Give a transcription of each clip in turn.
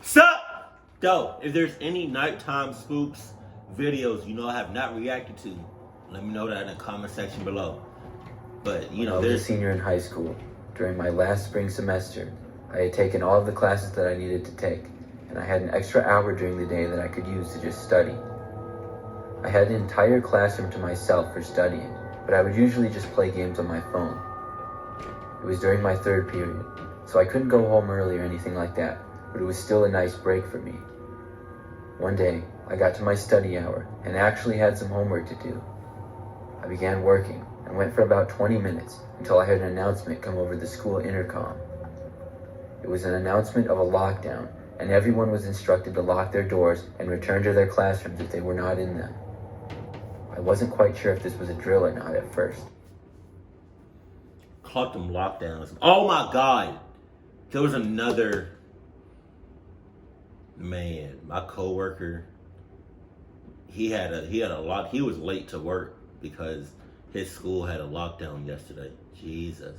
Sup? Though, if there's any nighttime spooks videos I have not reacted to, let me know that in the comment section below. But When I was a senior in high school, during my last spring semester, I had taken all of the classes that I needed to take, and I had an extra hour during the day that I could use to just study. I had an entire classroom to myself for studying, but I would usually just play games on my phone. It was during my third period, so I couldn't go home early or anything like that, but it was still a nice break for me. One day, I got to my study hour and actually had some homework to do. I began working and went for about 20 minutes until I heard an announcement come over the school intercom. It was an announcement of a lockdown, and everyone was instructed to lock their doors and return to their classrooms if they were not in them. I wasn't quite sure if this was a drill or not at first. Caught them lockdowns. Oh my God. There was another man, my coworker. He was late to work because his school had a lockdown yesterday. Jesus.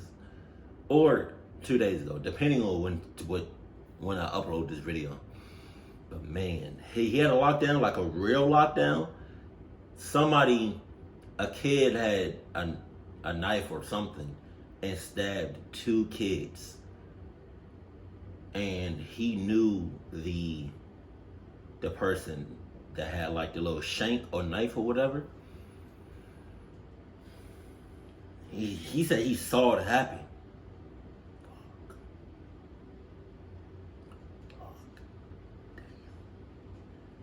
Or 2 days ago, depending on when I upload this video. But man, he had a lockdown, like a real lockdown. A kid had a knife or something and stabbed 2 kids. And he knew the person that had like the little shank or knife or whatever. He said he saw it happen.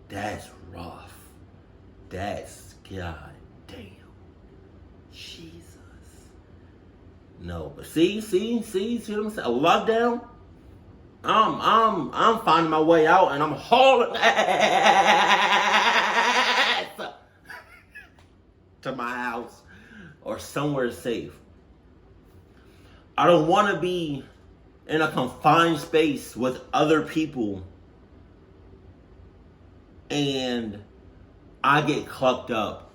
That's rough. That's goddamn. Jesus. No, but see what I'm saying? A lockdown. I'm finding my way out, and I'm hauling ass to my house or somewhere safe. I don't want to be in a confined space with other people and I get clucked up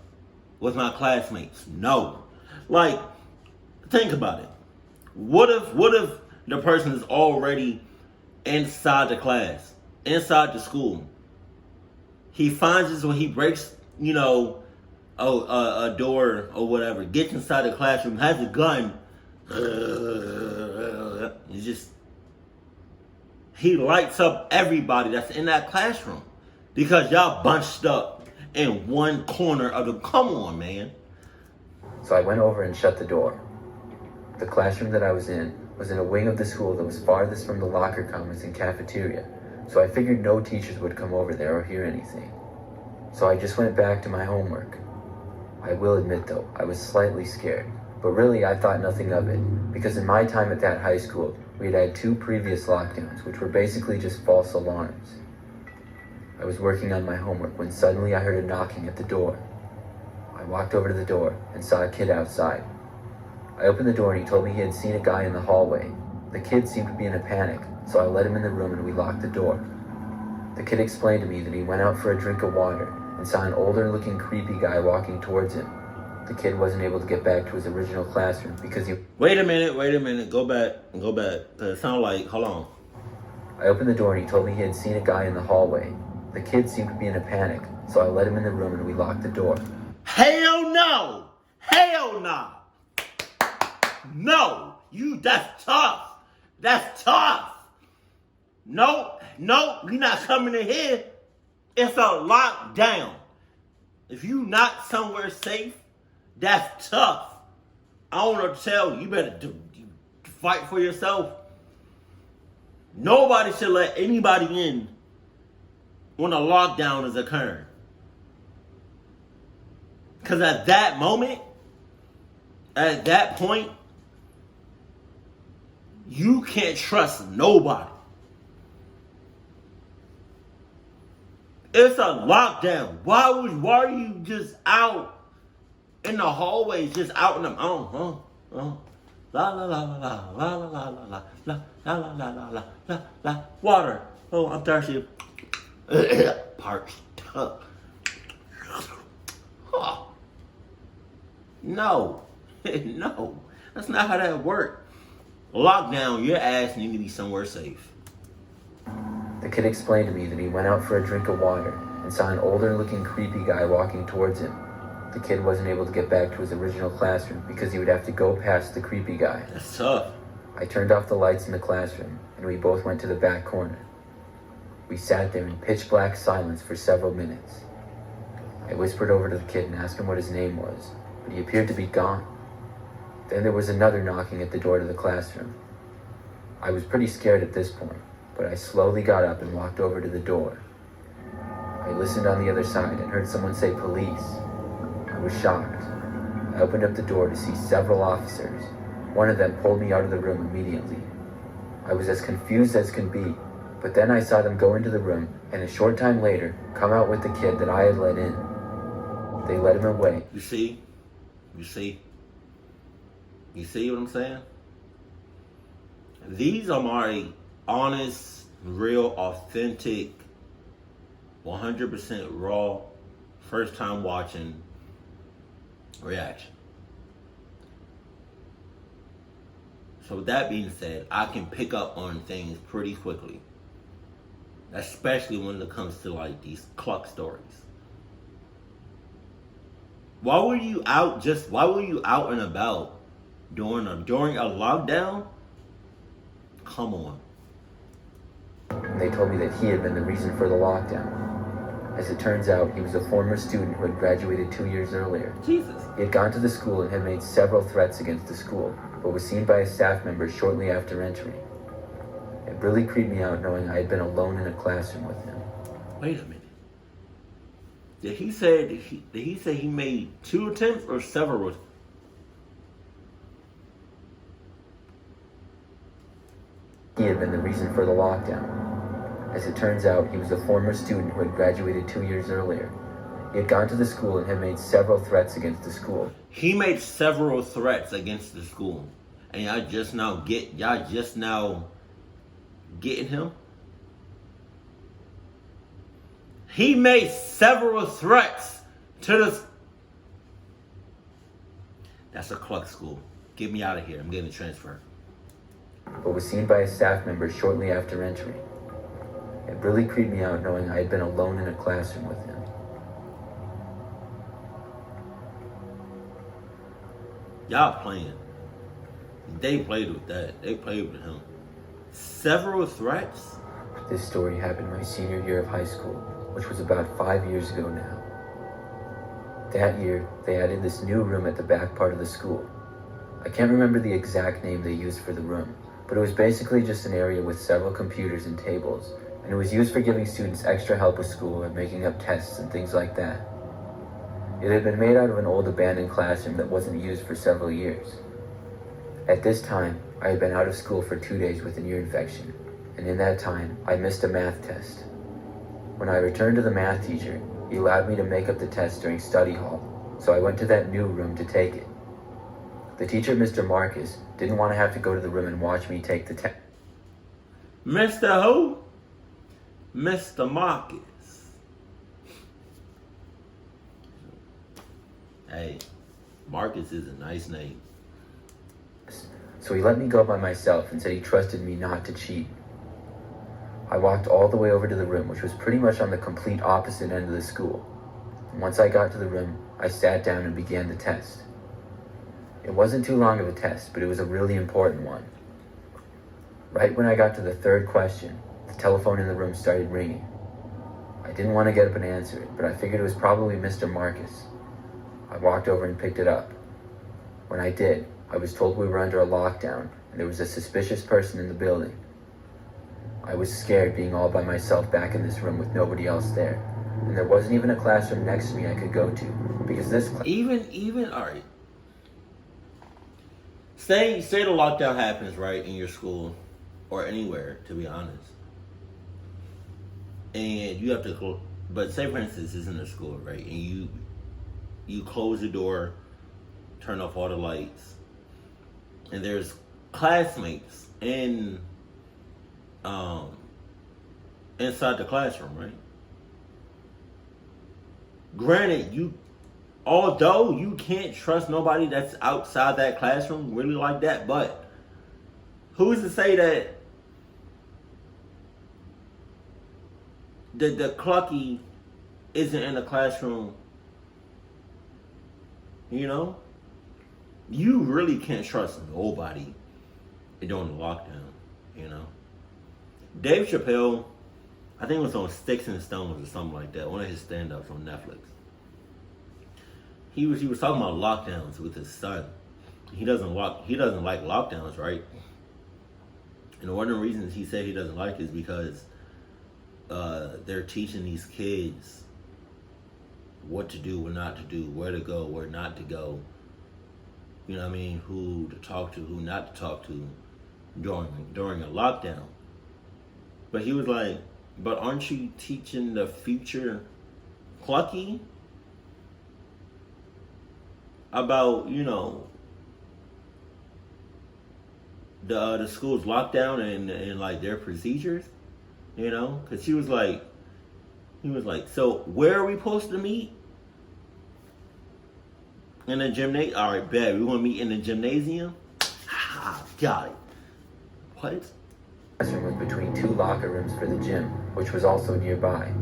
with my classmates. No. Like, think about it. What if the person is already inside the class, inside the school? He finds this when he breaks, a door or whatever, gets inside the classroom, has a gun. He lights up everybody that's in that classroom because y'all bunched up in one corner of the, come on, man. So I went over and shut the door. The classroom that I was in a wing of the school that was farthest from the locker commons and cafeteria, so I figured no teachers would come over there or hear anything. So I just went back to my homework. I will admit though, I was slightly scared, but really I thought nothing of it, because in my time at that high school, we had had 2 previous lockdowns, which were basically just false alarms. I was working on my homework when suddenly I heard a knocking at the door. I walked over to the door and saw a kid outside. I opened the door and he told me he had seen a guy in the hallway. The kid seemed to be in a panic, so I let him in the room and we locked the door. The kid explained to me that he went out for a drink of water and saw an older looking creepy guy walking towards him. The kid wasn't able to get back to his original classroom because he... Wait a minute, go back. It sounded like, hold on. I opened the door and he told me he had seen a guy in the hallway. The kid seemed to be in a panic, so I let him in the room and we locked the door. Hell no! Hell no! No! That's tough! That's tough! No, you're not coming in here. It's a lockdown. If you not somewhere safe, that's tough. I don't know what to tell you. You better fight for yourself. Nobody should let anybody in when a lockdown is occurring. Because at that moment, at that point, you can't trust nobody. It's a lockdown. Why are you just out in the hallways, just out in the la la la la la la la la la la la la la la la la water. Oh, I'm thirsty. Parched up. No, no, that's not how that works. Lockdown, your ass need to be somewhere safe. The kid explained to me that he went out for a drink of water and saw an older-looking creepy guy walking towards him. The kid wasn't able to get back to his original classroom because he would have to go past the creepy guy. That's tough. I turned off the lights in the classroom, and we both went to the back corner. We sat there in pitch-black silence for several minutes. I whispered over to the kid and asked him what his name was, but he appeared to be gone. Then there was another knocking at the door to the classroom. I was pretty scared at this point, but I slowly got up and walked over to the door. I listened on the other side and heard someone say police. I was shocked. I opened up the door to see several officers. One of them pulled me out of the room immediately. I was as confused as can be, but then I saw them go into the room and a short time later come out with the kid that I had let in. They led him away. You see what I'm saying? These are my honest, real, authentic, 100% raw, first time watching reaction. So with that being said, I can pick up on things pretty quickly. Especially when it comes to like these cluck stories. Why were you out and about during a lockdown? Come on. And they told me that he had been the reason for the lockdown. As it turns out, he was a former student who had graduated 2 years earlier. Jesus. He had gone to the school and had made several threats against the school, but was seen by a staff member shortly after entering. It really creeped me out knowing I had been alone in a classroom with him. Wait a minute. Did he say he made 2 attempts or several? He had been the reason for the lockdown. As it turns out, he was a former student who had graduated 2 years earlier. He had gone to the school and had made several threats against the school. He made several threats against the school. And y'all just now getting him? He made several threats to the... That's a cluck school. Get me out of here. I'm getting a transfer. But was seen by a staff member shortly after entering. It really creeped me out knowing I had been alone in a classroom with him. Y'all playing. They played with that. They played with him. Several threats? This story happened my senior year of high school, which was about 5 years ago now. That year, they added this new room at the back part of the school. I can't remember the exact name they used for the room, but it was basically just an area with several computers and tables, and it was used for giving students extra help with school and making up tests and things like that. It had been made out of an old abandoned classroom that wasn't used for several years. At this time, I had been out of school for 2 days with an ear infection, and in that time, I missed a math test. When I returned to the math teacher, he allowed me to make up the test during study hall, so I went to that new room to take it. The teacher, Mr. Marcus, didn't want to have to go to the room and watch me take the test. Mr. who? Mr. Marcus. Hey, Marcus is a nice name. So he let me go by myself and said he trusted me not to cheat. I walked all the way over to the room, which was pretty much on the complete opposite end of the school. And once I got to the room, I sat down and began the test. It wasn't too long of a test, but it was a really important one. Right when I got to the third question, the telephone in the room started ringing. I didn't want to get up and answer it, but I figured it was probably Mr. Marcus. I walked over and picked it up. When I did, I was told we were under a lockdown and there was a suspicious person in the building. I was scared being all by myself back in this room with nobody else there. And there wasn't even a classroom next to me I could go to because this alright. Say the lockdown happens, right, in your school or anywhere, to be honest. And you have to but say for instance it's in a school, right? And you close the door, turn off all the lights, and there's classmates inside the classroom, right? Granted, although you can't trust nobody that's outside that classroom really like that, but who's to say that the clucky isn't in the classroom, you know, you really can't trust nobody during the lockdown, you know. Dave Chappelle, I think it was on Sticks and Stones or something like that, one of his stand-ups on Netflix. He was talking about lockdowns with his son. He doesn't like lockdowns, right? And one of the reasons he said he doesn't like it is because they're teaching these kids what to do, what not to do, where to go, where not to go. You know what I mean? Who to talk to, who not to talk to during a lockdown. But he was like, but aren't you teaching the future Clucky about, you know, the school's lockdown and like their procedures, you know? Because he was like, so where are we supposed to meet? In the gymnasium? All right, bet. We want to meet in the gymnasium? Ah, got it. What? The classroom was between two locker rooms for the gym, which was also nearby.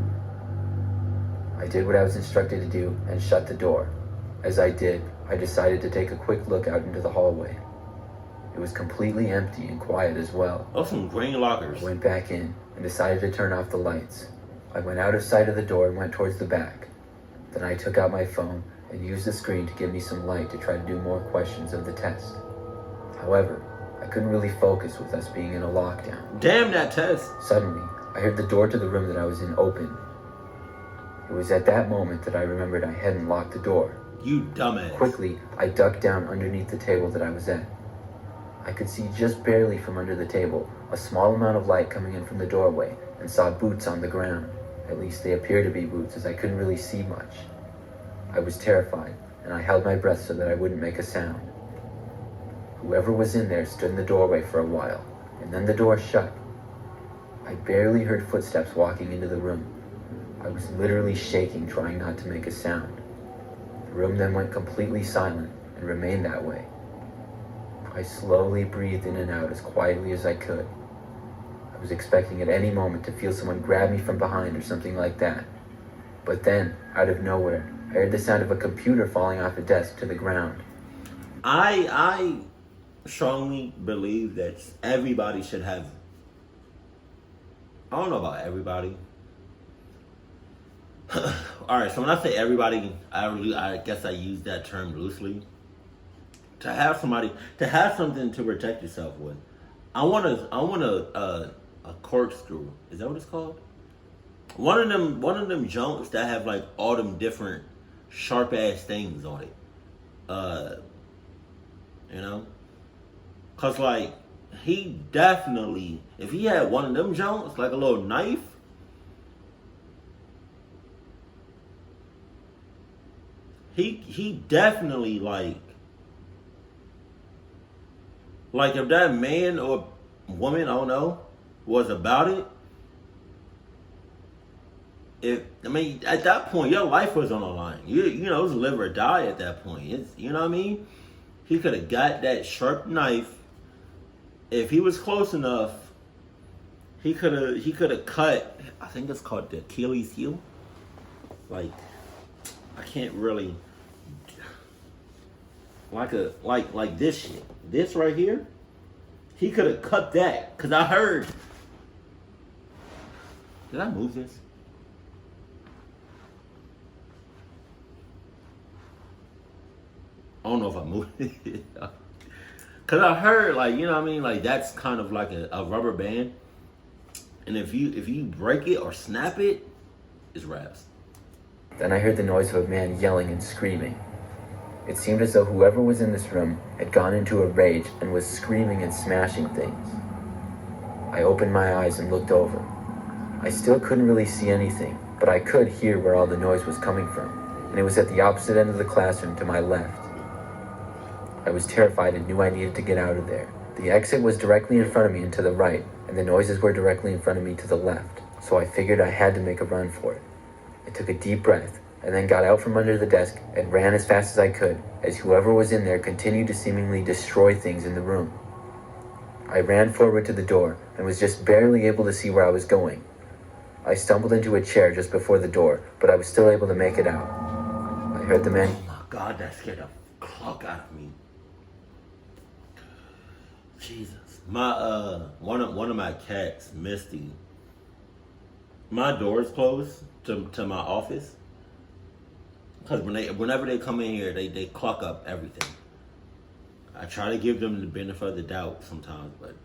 I did what I was instructed to do and shut the door. As I did, I decided to take a quick look out into the hallway. It was completely empty and quiet as well. Oh, some green lockers. I went back in and decided to turn off the lights. I went out of sight of the door and went towards the back. Then I took out my phone and used the screen to give me some light to try to do more questions of the test. However, I couldn't really focus with us being in a lockdown. Damn that test. Suddenly, I heard the door to the room that I was in open. It was at that moment that I remembered I hadn't locked the door. You dumbass. Quickly, I ducked down underneath the table that I was at. I could see just barely from under the table a small amount of light coming in from the doorway and saw boots on the ground. At least they appeared to be boots, as I couldn't really see much. I was terrified, and I held my breath so that I wouldn't make a sound. Whoever was in there stood in the doorway for a while, and then the door shut. I barely heard footsteps walking into the room. I was literally shaking, trying not to make a sound. The room then went completely silent and remained that way. I slowly breathed in and out as quietly as I could. I was expecting at any moment to feel someone grab me from behind or something like that. But then, out of nowhere, I heard the sound of a computer falling off a desk to the ground. I strongly believe that everybody should have, I don't know about everybody. Alright, so when I say everybody, I guess I use that term loosely. To have something to protect yourself with. I want a corkscrew. Is that what it's called? One of them junks that have like all them different sharp ass things on it. You know? Cause like he definitely, if he had one of them junks, like a little knife, he definitely like if that man or woman, I don't know, was about it, at that point, your life was on the line. You know, it was live or die at that point. You know what I mean? He could have got that sharp knife. If he was close enough, he could have cut, I think it's called the Achilles heel. Like, I can't really, like this shit. This right here, he could have cut that. Cause I heard. Did I move this? I don't know if I moved it. Cause I heard, like, you know what I mean? Like that's kind of like a rubber band. And if you break it or snap it, it's wraps. Then I heard the noise of a man yelling and screaming. It seemed as though whoever was in this room had gone into a rage and was screaming and smashing things. I opened my eyes and looked over. I still couldn't really see anything, but I could hear where all the noise was coming from, and it was at the opposite end of the classroom to my left. I was terrified and knew I needed to get out of there. The exit was directly in front of me and to the right, and the noises were directly in front of me to the left, so I figured I had to make a run for it. I took a deep breath, and then got out from under the desk and ran as fast as I could, as whoever was in there continued to seemingly destroy things in the room. I ran forward to the door and was just barely able to see where I was going. I stumbled into a chair just before the door, but I was still able to make it out. I heard the man... Oh my God, that scared the clock out of me. Jesus. My one of my cats, Misty. My door's closed to my office. Cause whenever they come in here, they clock up everything. I try to give them the benefit of the doubt sometimes, but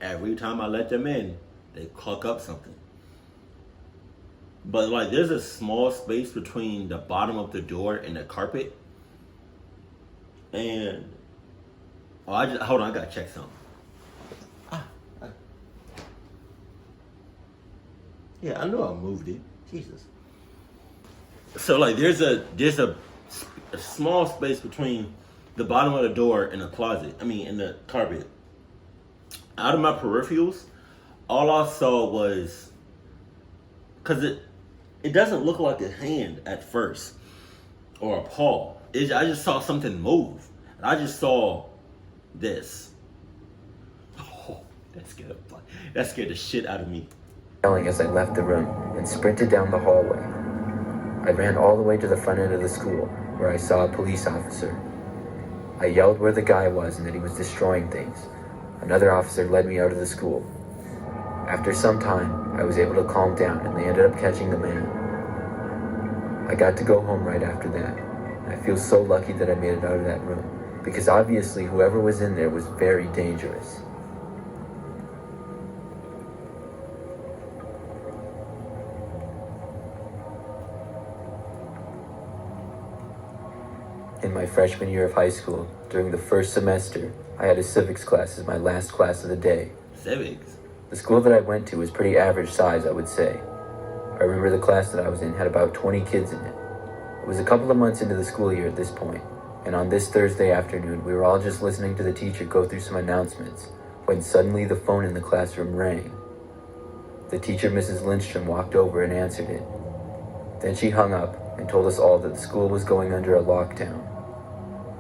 every time I let them in, they clock up something. But like, there's a small space between the bottom of the door and the carpet. And hold on, I gotta check something. Yeah, I know I moved it. Jesus. So like, there's a small space between the bottom of the door and the closet. I mean, in the carpet. Out of my peripherals, all I saw was, cause it doesn't look like a hand at first or a paw. I just saw something move. And I just saw this. Oh, that scared the shit out of me. Yelling as I left the room and sprinted down the hallway. I ran all the way to the front end of the school, where I saw a police officer. I yelled where the guy was and that he was destroying things. Another officer led me out of the school. After some time, I was able to calm down and they ended up catching the man. I got to go home right after that. And I feel so lucky that I made it out of that room, because obviously whoever was in there was very dangerous. In my freshman year of high school, during the first semester, I had a civics class as my last class of the day. Civics? The school that I went to was pretty average size, I would say. I remember the class that I was in had about 20 kids in it. It was a couple of months into the school year at this point, and on this Thursday afternoon, we were all just listening to the teacher go through some announcements, when suddenly the phone in the classroom rang. The teacher, Mrs. Lindstrom, walked over and answered it. Then she hung up and told us all that the school was going under a lockdown.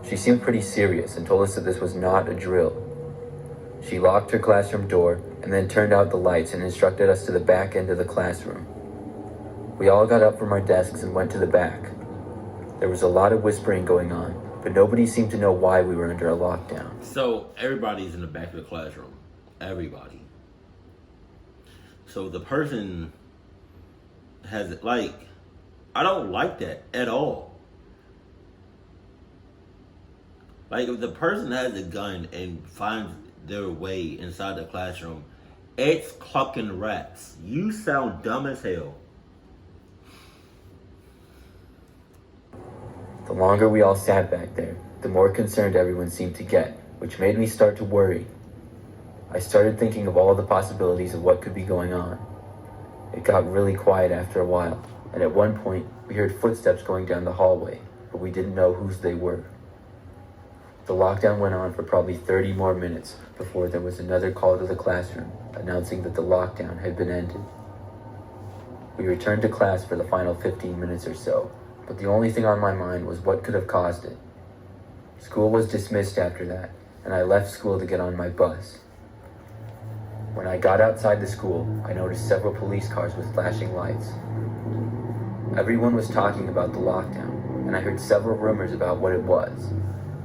She seemed pretty serious and told us that this was not a drill. She locked her classroom door and then turned out the lights and instructed us to the back end of the classroom. We all got up from our desks and went to the back. There was a lot of whispering going on, but nobody seemed to know why we were under a lockdown. So everybody's in the back of the classroom. Everybody. So the person has, like, I don't like that at all. Like, if the person has a gun and finds their way inside the classroom, it's clucking rats. You sound dumb as hell. The longer we all sat back there, the more concerned everyone seemed to get, which made me start to worry. I started thinking of all the possibilities of what could be going on. It got really quiet after a while, and at one point, we heard footsteps going down the hallway, but we didn't know whose they were. The lockdown went on for probably 30 more minutes before there was another call to the classroom announcing that the lockdown had been ended. We returned to class for the final 15 minutes or so, but the only thing on my mind was what could have caused it. School was dismissed after that, and I left school to get on my bus. When I got outside the school, I noticed several police cars with flashing lights. Everyone was talking about the lockdown, and I heard several rumors about what it was.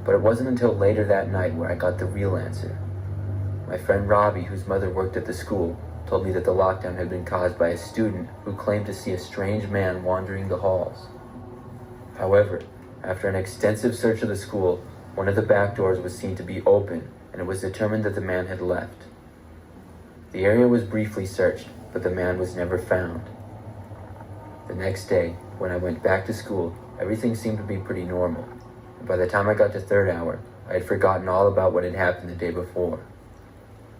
But it wasn't until later that night where I got the real answer. My friend Robbie, whose mother worked at the school, told me that the lockdown had been caused by a student who claimed to see a strange man wandering the halls. However, after an extensive search of the school, one of the back doors was seen to be open, and it was determined that the man had left. The area was briefly searched, but the man was never found. The next day, when I went back to school, everything seemed to be pretty normal. By the time I got to third hour, I had forgotten all about what had happened the day before.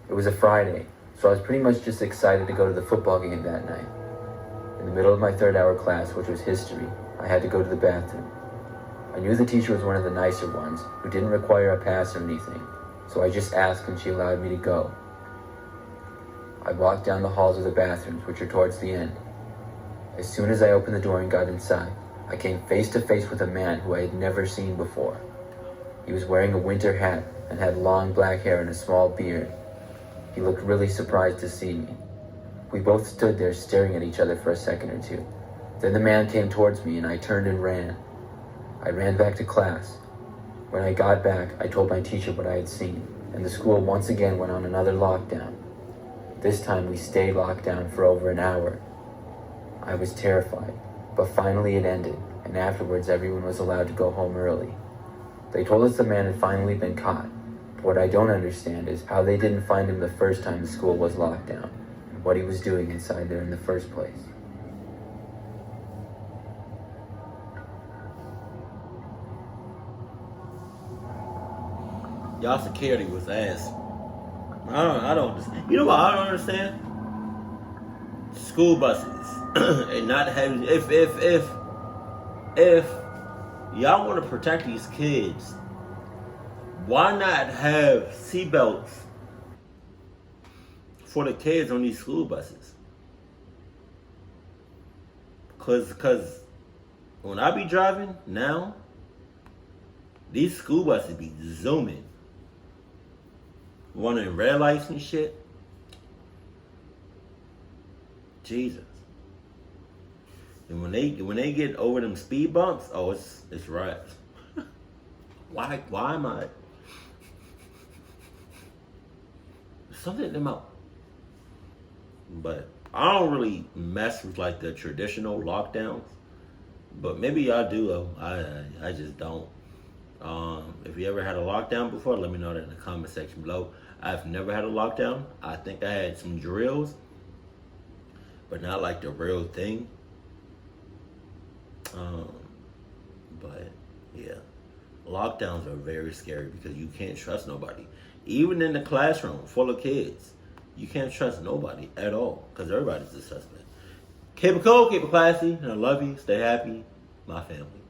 It was a Friday, so I was pretty much just excited to go to the football game that night. In the middle of my third hour class, which was history, I had to go to the bathroom. I knew the teacher was one of the nicer ones, who didn't require a pass or anything, so I just asked and she allowed me to go. I walked down the halls of the bathrooms, which are towards the end. As soon as I opened the door and got inside, I came face to face with a man who I had never seen before. He was wearing a winter hat and had long black hair and a small beard. He looked really surprised to see me. We both stood there staring at each other for a second or two. Then the man came towards me and I turned and ran. I ran back to class. When I got back, I told my teacher what I had seen, and the school once again went on another lockdown. This time we stayed locked down for over an hour. I was terrified, but finally it ended, and afterwards everyone was allowed to go home early. They told us the man had finally been caught, but what I don't understand is how they didn't find him the first time the school was locked down, and what he was doing inside there in the first place. Y'all security was ass. I don't understand. You know what I don't understand? School buses and not having if y'all want to protect these kids, why not have seatbelts for the kids on these school buses? Cause when I be driving now, these school buses be zooming. Running red lights and shit. Jesus. And when they get over them speed bumps, oh, it's rats. Why am I? Something in them out. But I don't really mess with like the traditional lockdowns. But maybe y'all do. Though. I just don't. If you ever had a lockdown before, let me know that in the comment section below. I've never had a lockdown. I think I had some drills, but not like the real thing. But yeah, lockdowns are very scary because you can't trust nobody. Even in the classroom full of kids, you can't trust nobody at all because everybody's a suspect. Keep it cool, keep it classy, and I love you. Stay happy, my family.